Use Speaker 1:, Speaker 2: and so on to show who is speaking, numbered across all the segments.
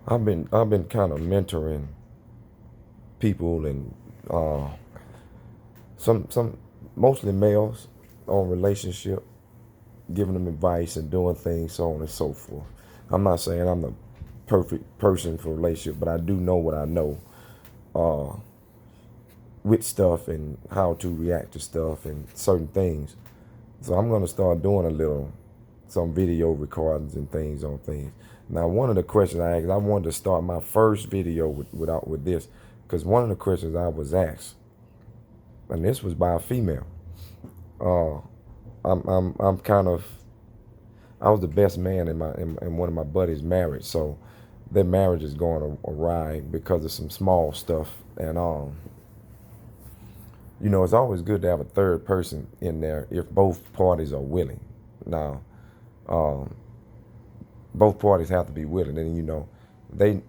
Speaker 1: I've been kind of mentoring people and uh, some mostly males on relationship, giving them advice and doing things so on and so forth. I'm not saying I'm the perfect person for relationship, but I do know what I know with stuff and how to react to stuff and certain things. So I'm gonna start doing some video recordings and things on things. Now, one of the questions I asked, I wanted to start my first video with this, because one of the questions I was asked, and this was by a female. Uh, I'm kind of, I was the best man in one of my buddies' marriage, so their marriage is going awry because of some small stuff, and it's always good to have a third person in there if both parties are willing. Now, um, both parties have to be willing, and they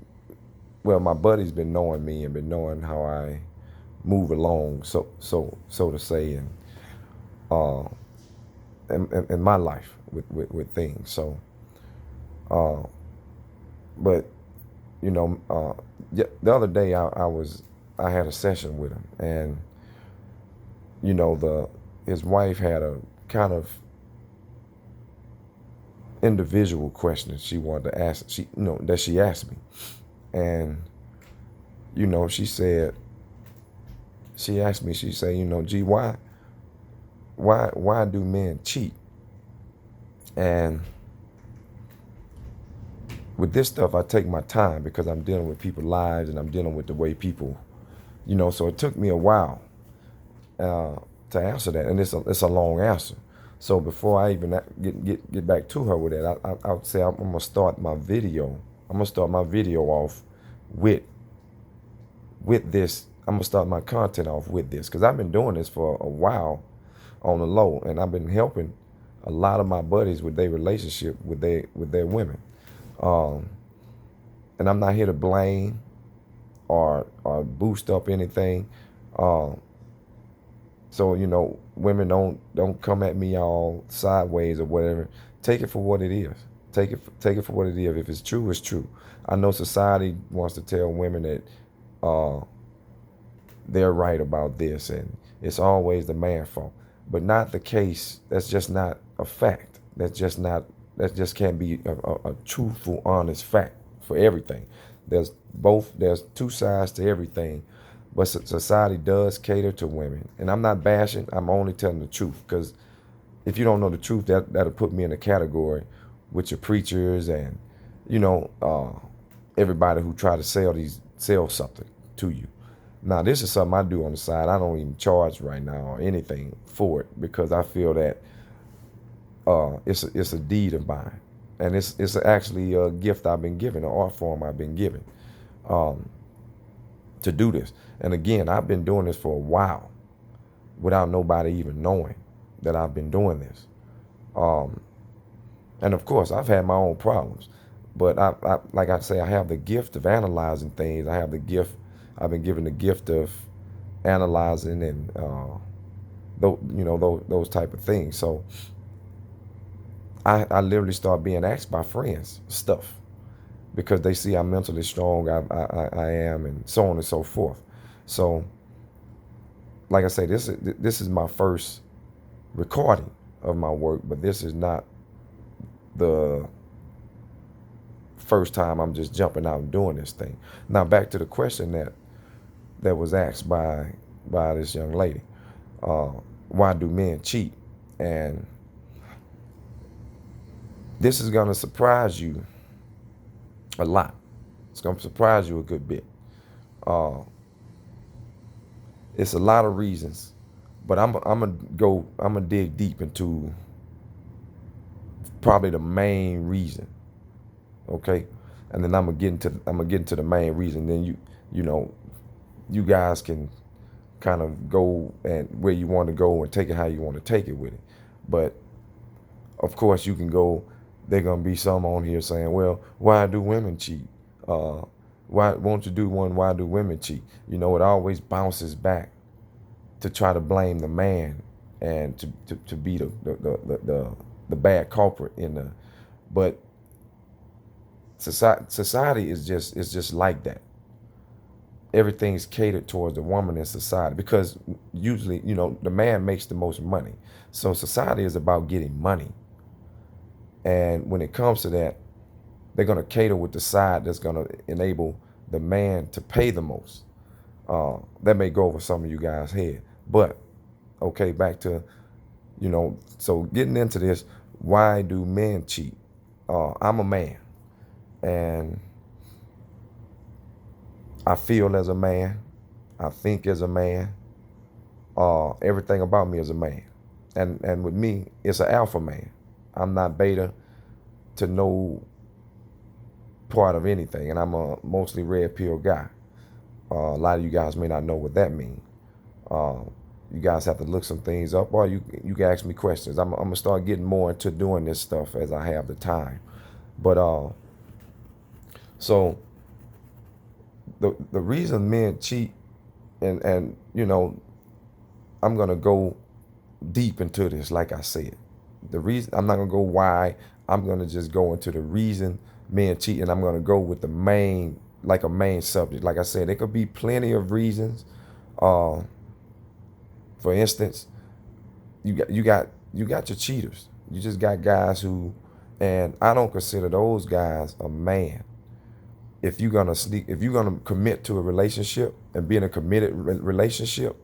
Speaker 1: well, my buddy's been knowing me and been knowing how I move along, so to say, and uh, in my life with things. So, uh, but the other day I had a session with him, and the his wife had a kind of individual question she wanted to ask. That she asked me, and she asked me. She said, G, why do men cheat? And with this stuff, I take my time because I'm dealing with people's lives and I'm dealing with the way people, so it took me a while uh, to answer that, and it's a long answer. So before I even get back to her with that, I would say I'm gonna start my video. I'm gonna start my video off with this. I'm gonna start my content off with this because I've been doing this for a while on the low, and I've been helping a lot of my buddies with their relationship with their women. Um, and I'm not here to blame or boost up anything. Um, so women don't come at me all sideways or whatever. Take it for what it is. Take it for what it is. If it's true, it's true. I know society wants to tell women that uh, they're right about this and it's always the man's fault, but not the case. That's just not a fact. That just can't be a truthful, honest fact for everything. There's two sides to everything, but society does cater to women, and I'm not bashing. I'm only telling the truth, because if you don't know the truth, that'll put me in a category with your preachers and you know uh, everybody who try to sell something to you. Now, this is something I do on the side. I don't even charge right now or anything for it, because I feel that it's a deed of mine, and it's actually a gift I've been given, an art form I've been given um, to do this. And again, I've been doing this for a while without nobody even knowing that I've been doing this. Um, and of course, I've had my own problems, but like I say, I have the gift of analyzing things. I have the gift. I've been given the gift of analyzing and those type of things. So I literally start being asked by friends stuff because they see how mentally strong I am, and so on and so forth. So, like I say, this is my first recording of my work, but this is not the first time I'm just jumping out and doing this thing. Now, back to the question that was asked by this young lady. Uh, why do men cheat? And this is gonna surprise you a lot. It's gonna surprise you a good bit. Uh, it's a lot of reasons, but I'm gonna dig deep into probably the main reason. Okay, and then I'm gonna get into the main reason. Then you know you guys can kind of go and where you want to go and take it how you want to take it with it. But of course, you can go. They're gonna be some on here saying, "Well, why do women cheat? Uh, why won't you do one? Why do women cheat?" It always bounces back to try to blame the man and to be the bad culprit in the. But Society is just like that. Everything's catered towards the woman in society because usually, the man makes the most money. So society is about getting money. And when it comes to that, they're going to cater with the side that's going to enable the man to pay the most. That may go over some of you guys' head. But, okay, back to, so getting into this, why do men cheat? I'm a man. And I feel as a man. I think as a man. Everything about me is a man. And with me, it's an alpha man. I'm not beta to no part of anything. And I'm a mostly red pill guy. A lot of you guys may not know what that means. You guys have to look some things up, or you can ask me questions. I'm gonna start getting more into doing this stuff as I have the time. But so the reason men cheat, and I'm gonna go deep into this, like I said. The reason I'm not gonna go why. I'm gonna just go into the reason men cheat, and I'm gonna go with the main, like a main subject. Like I said, there could be plenty of reasons. For instance, you got your cheaters. You just got guys who, and I don't consider those guys a man. If you're gonna commit to a relationship and be in a committed relationship,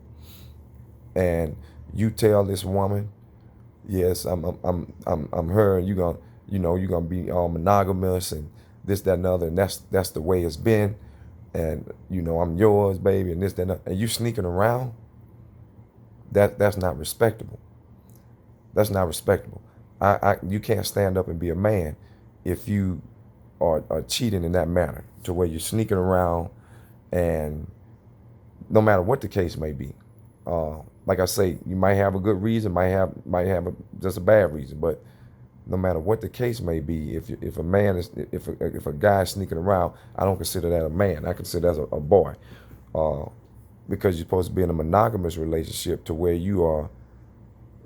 Speaker 1: and you tell this woman, yes, I'm her, and you're gonna be all monogamous and this, that, and other, and that's the way it's been, and I'm yours, baby, and this, that, and other, and you sneaking around. That's not respectable. That's not respectable. You can't stand up and be a man if you are cheating in that manner, to where you're sneaking around, and no matter what the case may be. Like I say, you might have a good reason, might have just a bad reason, but no matter what the case may be, if a man is if a guy is sneaking around, I don't consider that a man. I consider that a boy. Because you're supposed to be in a monogamous relationship, to where you are,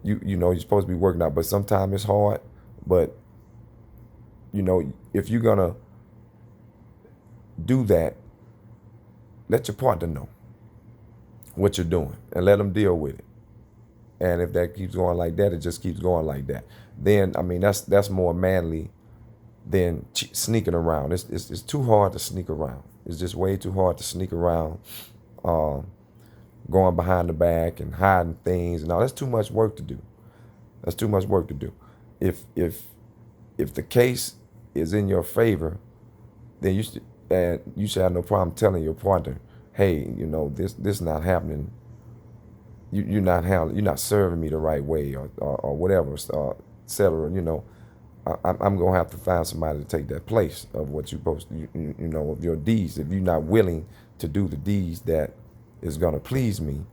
Speaker 1: you're supposed to be working out, but sometimes it's hard. But if you're gonna do that, let your partner know what you're doing and let them deal with it. And if that keeps going like that, it just keeps going like that. Then that's more manly than sneaking around. It's too hard to sneak around. It's just way too hard to sneak around. Going behind the back and hiding things and all. That's too much work to do. That's too much work to do. If the case is in your favor, then you should have no problem telling your partner, hey, this not happening. You're not serving me the right way, or whatever, et cetera. I'm gonna have to find somebody to take that place of what you're supposed to, of your deeds. If you're not willing to do the deeds that is gonna please me,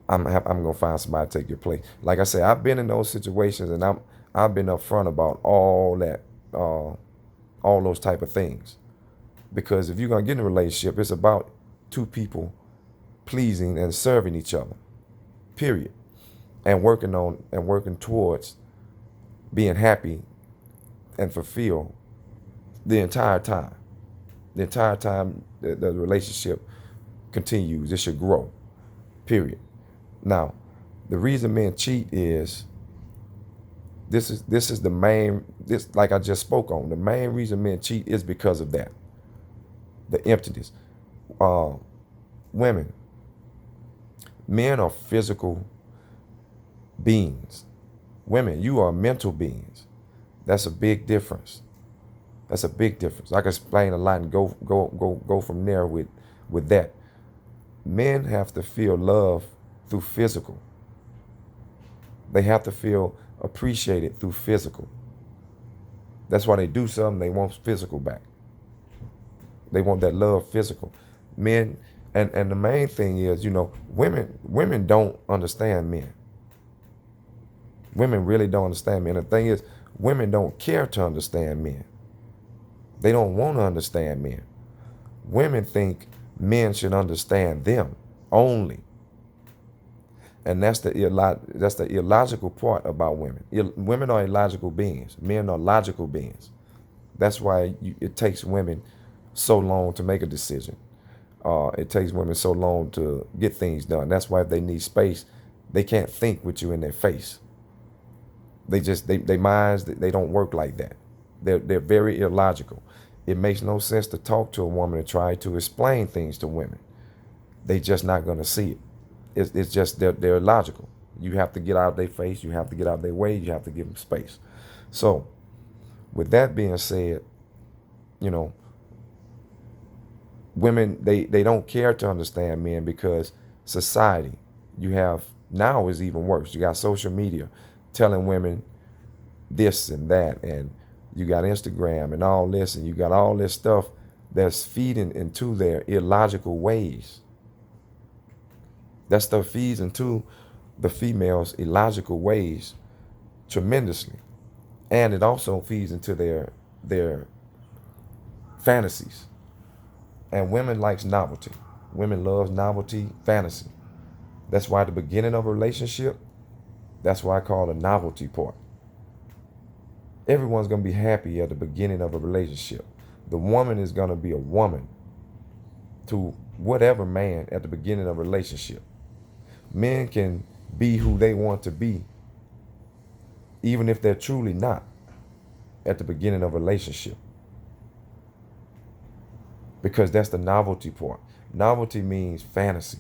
Speaker 1: I'm gonna find somebody to take your place. Like I say, I've been in those situations, and I've been upfront about all that, all those type of things. Because if you're gonna get in a relationship, it's about two people pleasing and serving each other, period, and working towards being happy and fulfilled the entire time. The entire time the relationship continues, it should grow, period. Now, the reason men cheat is this is the main, like I just spoke on. The main reason men cheat is because of that, the emptiness. Women, men are physical beings. Women, you are mental beings. That's a big difference. That's a big difference. I can explain a lot and go from there with that. Men have to feel love through physical. They have to feel appreciated through physical. That's why they do something, they want physical back. They want that love physical. Men, and the main thing is, women don't understand men. Women really don't understand men. The thing is, women don't care to understand men. They don't want to understand men. Women think men should understand them only. And that's the illogical part about women. Women are illogical beings. Men are logical beings. That's why it takes women so long to make a decision. It takes women so long to get things done. That's why if they need space, they can't think with you in their face. They minds, they don't work like that. They're very illogical. It makes no sense to talk to a woman and try to explain things to women. They just not gonna see it. It's just they're illogical. You have to get out of their face. You have to get out of their way. You have to give them space. So, with that being said, you know, women they don't care to understand men because society, you have now is even worse. You got social media telling women this and that, and you got Instagram and all this, and you got all this stuff that's feeding into their illogical ways. That stuff feeds into the females' illogical ways tremendously, and it also feeds into their fantasies. And women likes novelty. Women loves novelty, fantasy. That's why at the beginning of a relationship, that's why I call it a novelty part. Everyone's gonna be happy at the beginning of a relationship. The woman is gonna be a woman to whatever man at the beginning of a relationship. Men can be who they want to be, even if they're truly not at the beginning of a relationship. Because that's the novelty part. Novelty means fantasy,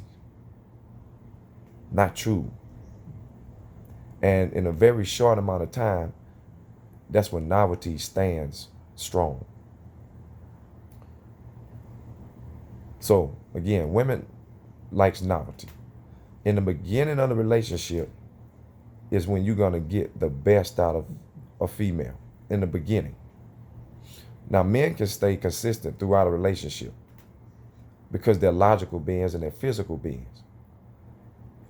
Speaker 1: not true. And in a very short amount of time, that's when novelty stands strong. So again, women likes novelty. In the beginning of the relationship is when you're gonna get the best out of a female in the beginning. Now, men can stay consistent throughout a relationship because they're logical beings and they're physical beings.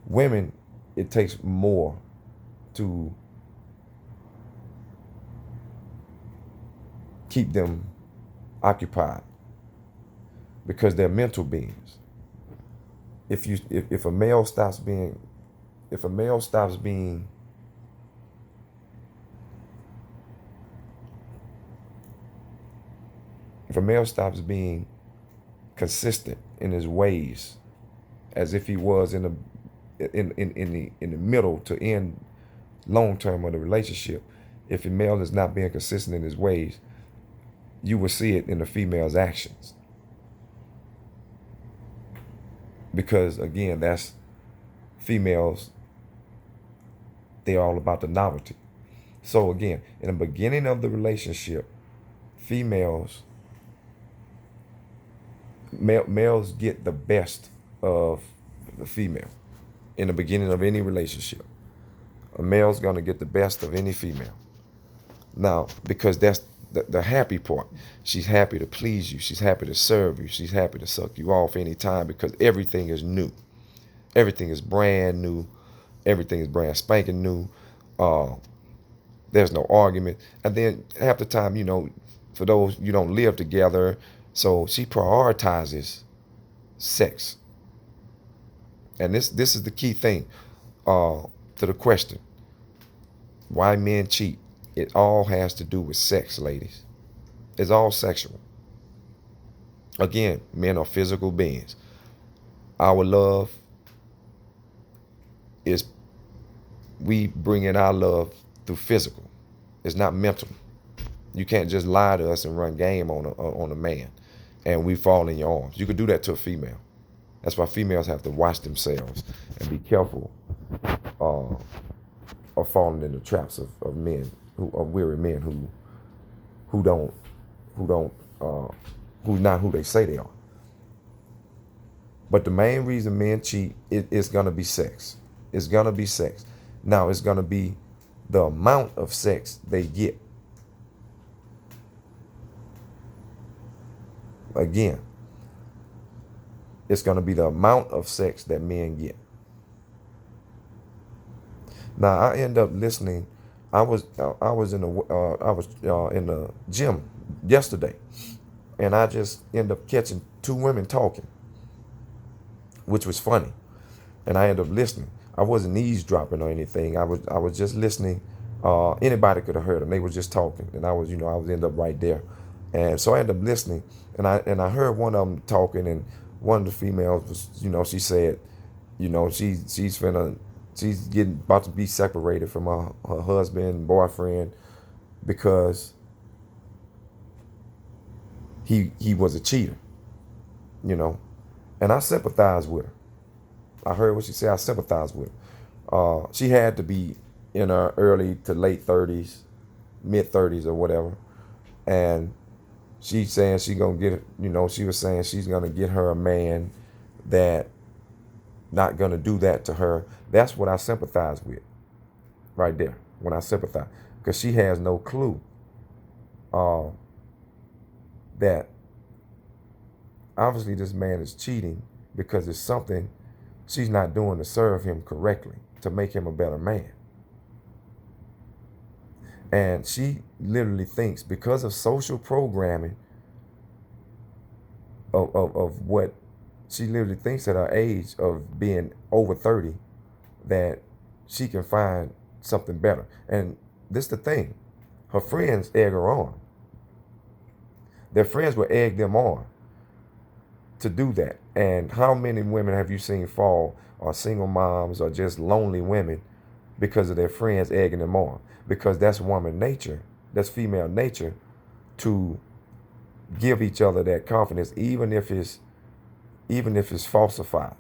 Speaker 1: Women, it takes more to keep them occupied because they're mental beings. If a male stops being if a male stops being if a male stops being consistent in his ways, as if he was in the middle to end long term of the relationship, if a male is not being consistent in his ways, you will see it in the female's actions. Because again, that's females, they're all about the novelty. So again, in the beginning of the relationship, males get the best of the female in the beginning of any relationship. A male's gonna get the best of any female. Now, because that's the happy part. She's happy to please you. She's happy to serve you. She's happy to suck you off anytime because everything is new. Everything is brand new. Everything is brand spanking new. There's no argument. And then half the time, for those you don't live together, so she prioritizes sex. And this is the key thing to the question. Why men cheat? It all has to do with sex, ladies. It's all sexual. Again, men are physical beings. Our love is, we bring in our love through physical. It's not mental. You can't just lie to us and run game on a man and we fall in your arms. You could do that to a female. That's why females have to watch themselves and be careful of falling in the traps of men, of weary men who's not who they say they are. But the main reason men cheat is gonna be sex. It's gonna be sex. Now it's gonna be the amount of sex they get. Again, it's gonna be the amount of sex that men get. Now I end up listening. I was in the gym yesterday, and I just end up catching two women talking, which was funny, and I ended up listening. I wasn't eavesdropping or anything. I was just listening Anybody could have heard them. They was just talking, and I was end up right there, and so I ended up listening, and I heard one of them talking, and one of the females was, she said, she's getting about to be separated from her husband, boyfriend, because he was a cheater, you know, and I sympathize with her. I heard what she said. I sympathize with her. She had to be in her early to late 30s, mid 30s or whatever, and she's saying she gonna get, she was saying she's gonna get her a man that not gonna do that to her. That's what I sympathize with, right there. When I sympathize, because she has no clue uh, that obviously this man is cheating because it's something she's not doing to serve him correctly, to make him a better man. And she literally thinks, because of social programming of what she literally thinks at her age of being over 30, that she can find something better. And this is the thing. Her friends egg her on. Their friends will egg them on to do that. And how many women have you seen fall, or single moms, or just lonely women, because of their friends egging them on? Because that's woman nature, that's female nature, to give each other that confidence, even if it's falsified.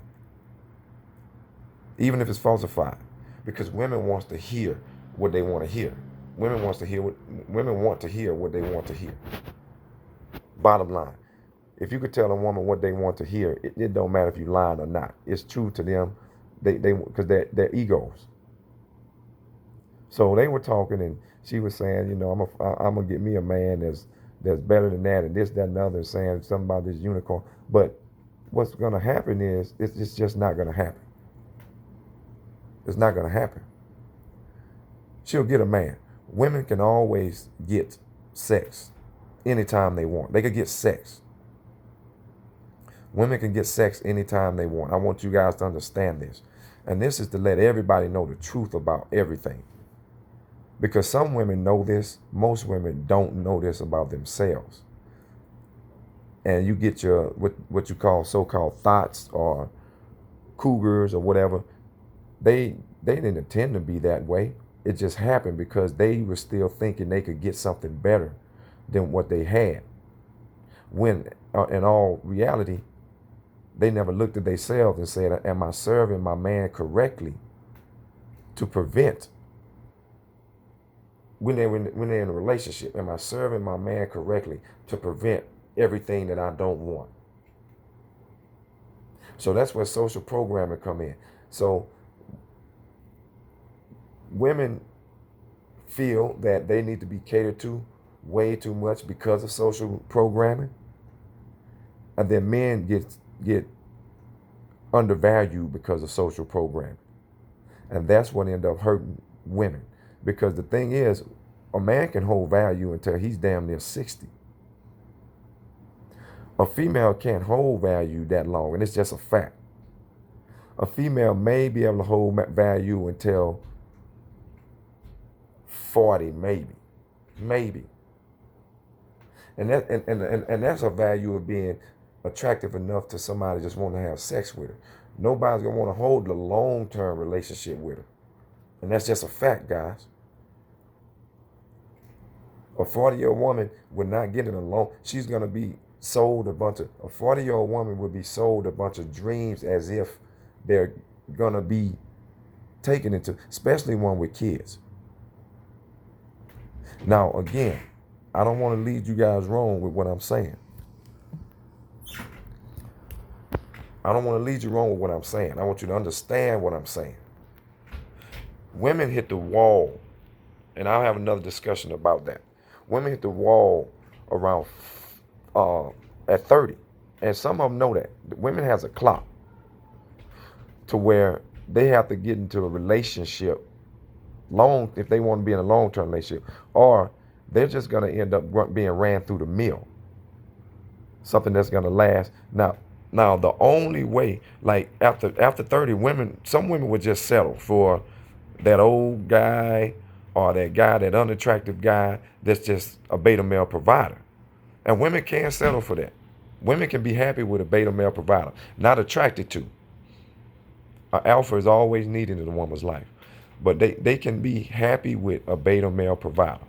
Speaker 1: Even if it's falsified. Because women wants to hear what they want to hear. Women want to hear what they want to hear. Bottom line. If you could tell a woman what they want to hear, it don't matter if you lying or not. It's true to them. They because they're egos. So they were talking, and she was saying, I'm gonna get me a man that's better than that, and this, that, and the other, saying something about this unicorn. But what's gonna happen is it's just not gonna happen. It's not gonna happen. She'll get a man. Women can always get sex anytime they want. They could get sex. Women can get sex anytime they want. I want you guys to understand this. And this is to let everybody know the truth about everything. Because some women know this, most women don't know this about themselves. And you get your what you call so-called thoughts, or cougars, or whatever. They didn't intend to be that way. It just happened because they were still thinking they could get something better than what they had. When in all reality, they never looked at themselves and said, am I serving my man correctly to prevent, when they're in a relationship, am I serving my man correctly to prevent everything that I don't want? So that's where social programming come in. So women feel that they need to be catered to way too much because of social programming, and then men get undervalued because of social programming, and that's what end up hurting women. Because the thing is, a man can hold value until he's damn near 60. A female can't hold value that long, and it's just a fact. A female may be able to hold value until 40, maybe. And that's a value of being attractive enough to somebody just want to have sex with her. Nobody's gonna want to hold a long-term relationship with her, and that's just a fact, guys. A 40-year-old woman would not get it alone. She's gonna be sold a 40-year-old woman would be sold a bunch of dreams as if they're gonna be taken into, especially one with kids. Now, again, I don't want to lead you guys wrong with what I'm saying. I don't want to lead you wrong with what I'm saying. I want you to understand what I'm saying. Women hit the wall, and I'll have another discussion about that. Women hit the wall around at 30, and some of them know that. Women has a clock to where they have to get into a relationship if they want to be in a long-term relationship, or they're just going to end up being ran through the mill. Something that's going to last. Now, the only way, like after 30, some women would just settle for that old guy or that guy, that unattractive guy that's just a beta male provider. And women can't settle for that. Women can be happy with a beta male provider, not attracted to. An alpha is always needed in a woman's life. But they can be happy with a beta male provider.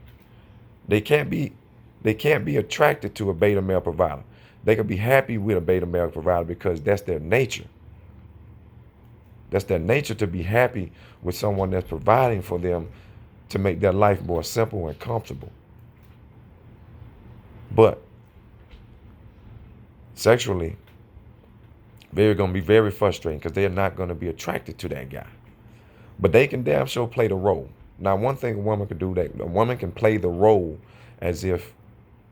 Speaker 1: They can't be they can't be attracted to a beta male provider. They can be happy with a beta male provider because that's their nature. That's their nature to be happy with someone that's providing for them to make their life more simple and comfortable. But sexually, they're going to be very frustrating because they're not going to be attracted to that guy. But they can damn sure play the role. Now, one thing a woman can do, that a woman can play the role as if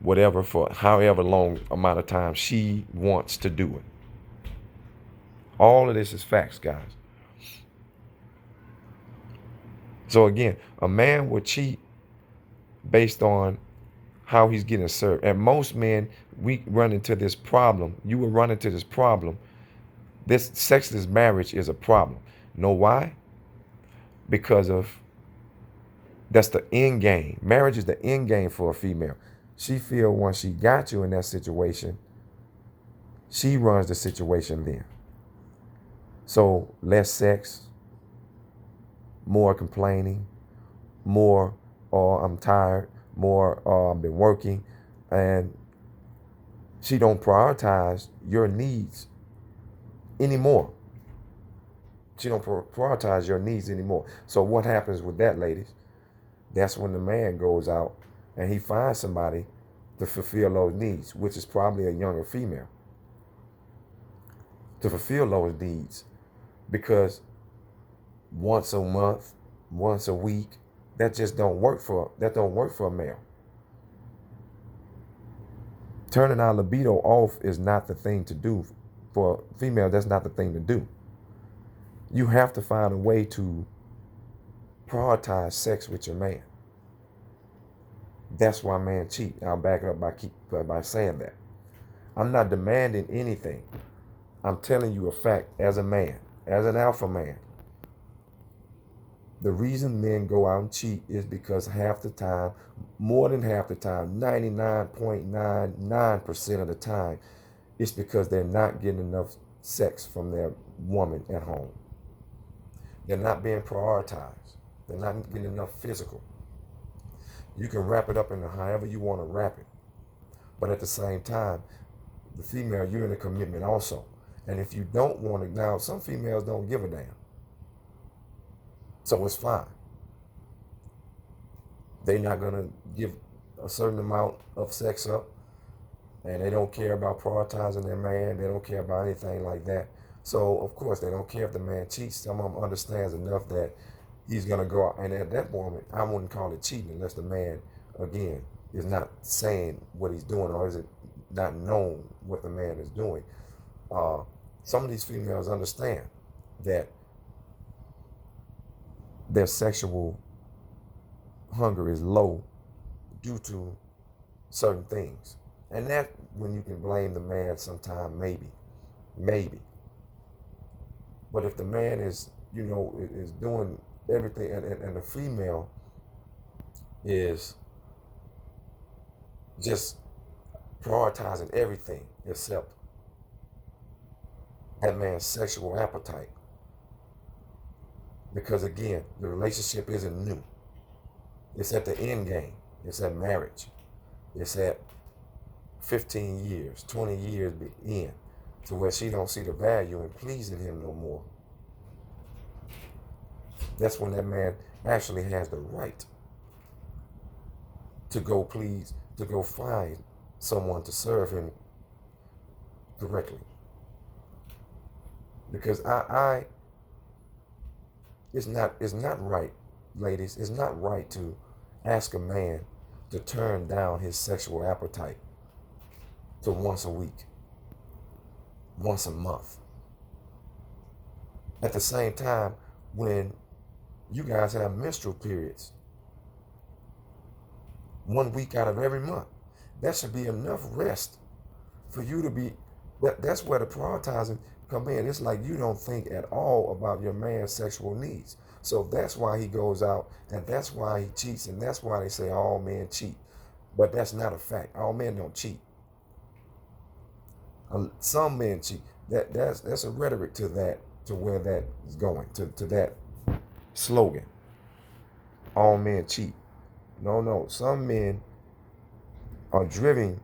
Speaker 1: whatever, for however long amount of time she wants to do it. All of this is facts, guys. So again, a man will cheat based on how he's getting served. And most men, we run into this problem. You will run into this problem. This sexless marriage is a problem. Know why? Because of that's the end game. Marriage is the end game for a female. She feel once she got you in that situation, she runs the situation then. So less sex, more complaining, more I'm tired, more I've been working, and she don't prioritize your needs anymore. She don't prioritize your needs anymore. So what happens with that, ladies? That's when the man goes out and he finds somebody to fulfill those needs, which is probably a younger female, to fulfill those needs. Because once a month, once a week, that just don't work for a male. Turning our libido off is not the thing to do. For a female, that's not the thing to do. You have to find a way to prioritize sex with your man. That's why men cheat. I'll back it up by saying that. I'm not demanding anything. I'm telling you a fact as a man, as an alpha man. The reason men go out and cheat is because half the time, more than half the time, 99.99% of the time, it's because they're not getting enough sex from their woman at home. They're not being prioritized. They're not getting enough physical. You can wrap it up in however you want to wrap it. But at the same time, the female, you're in a commitment also. And if you don't want to, now some females don't give a damn. So it's fine. They're not going to give a certain amount of sex up, and they don't care about prioritizing their man. They don't care about anything like that. So, of course, they don't care if the man cheats. Some of them understands enough that he's going to go out. And at that moment, I wouldn't call it cheating unless the man, again, is not saying what he's doing, or is it not known what the man is doing. Some of these females understand that their sexual hunger is low due to certain things. And that when you can blame the man sometime, maybe. But if the man is, is doing everything, and the female is just prioritizing everything except that man's sexual appetite. Because again, the relationship isn't new. It's at the end game. It's at marriage. It's at 15 years, 20 years in, to where she don't see the value in pleasing him no more. That's when that man actually has the right to go find someone to serve him correctly. Because it's not right, ladies, it's not right to ask a man to turn down his sexual appetite to once a week, once a month. At the same time, when you guys have menstrual periods, 1 week out of every month, that should be enough rest for you to be, that's where the prioritizing come in, it's like you don't think at all about your man's sexual needs. So that's why he goes out, and that's why he cheats, and that's why they say all men cheat. But that's not a fact. All men don't cheat. Some men cheat. That's a rhetoric to that, to where that is going, to that slogan. All men cheat. No. Some men are driven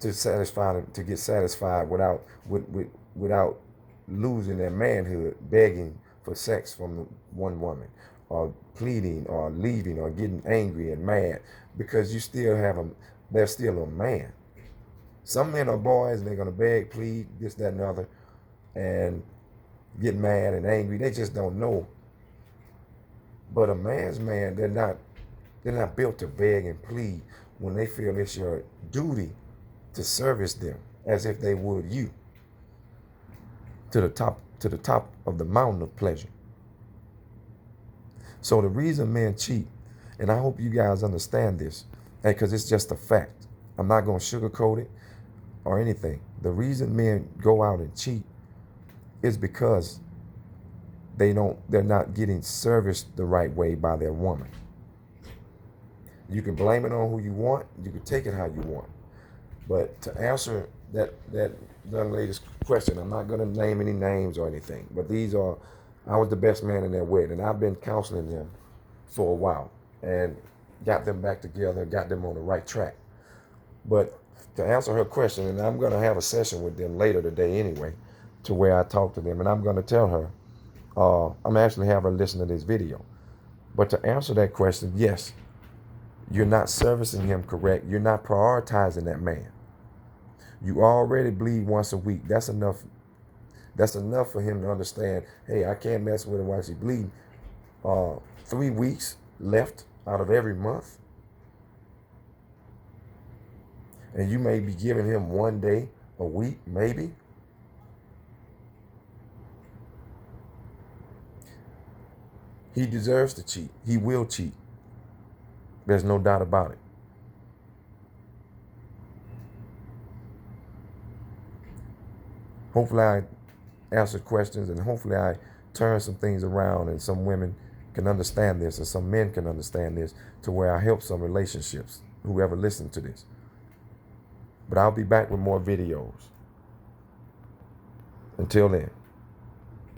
Speaker 1: to get satisfied without losing their manhood, begging for sex from one woman, or pleading, or leaving, or getting angry and mad because you still have them. They're still a man. Some men are boys and they're gonna beg, plead, this, that, and the other, and get mad and angry. They just don't know. But a man's man, they're not built to beg and plead when they feel it's your duty to service them as if they would you, to the top of the mountain of pleasure. So the reason men cheat, and I hope you guys understand this, because it's just a fact. I'm not going to sugarcoat it or anything. The reason men go out and cheat is because they're not getting serviced the right way by their woman. You can blame it on who you want. You can take it how you want. But to answer that young lady's question, I'm not going to name any names or anything. But I was the best man in their wedding, and I've been counseling them for a while and got them back together, got them on the right track. But to answer her question, and I'm going to have a session with them later today anyway, to where I talk to them, and I'm going to tell her, I'm actually have her listen to this video. But to answer that question, yes, you're not servicing him correct. You're not prioritizing that man. You already bleed once a week. That's enough. That's enough for him to understand, hey, I can't mess with her while she's bleeding. 3 weeks left out of every month. And you may be giving him 1 day a week, maybe. He deserves to cheat. He will cheat. There's no doubt about it. Hopefully I answered questions, and hopefully I turn some things around, and some women can understand this, and some men can understand this, to where I help some relationships, whoever listens to this. But I'll be back with more videos. Until then.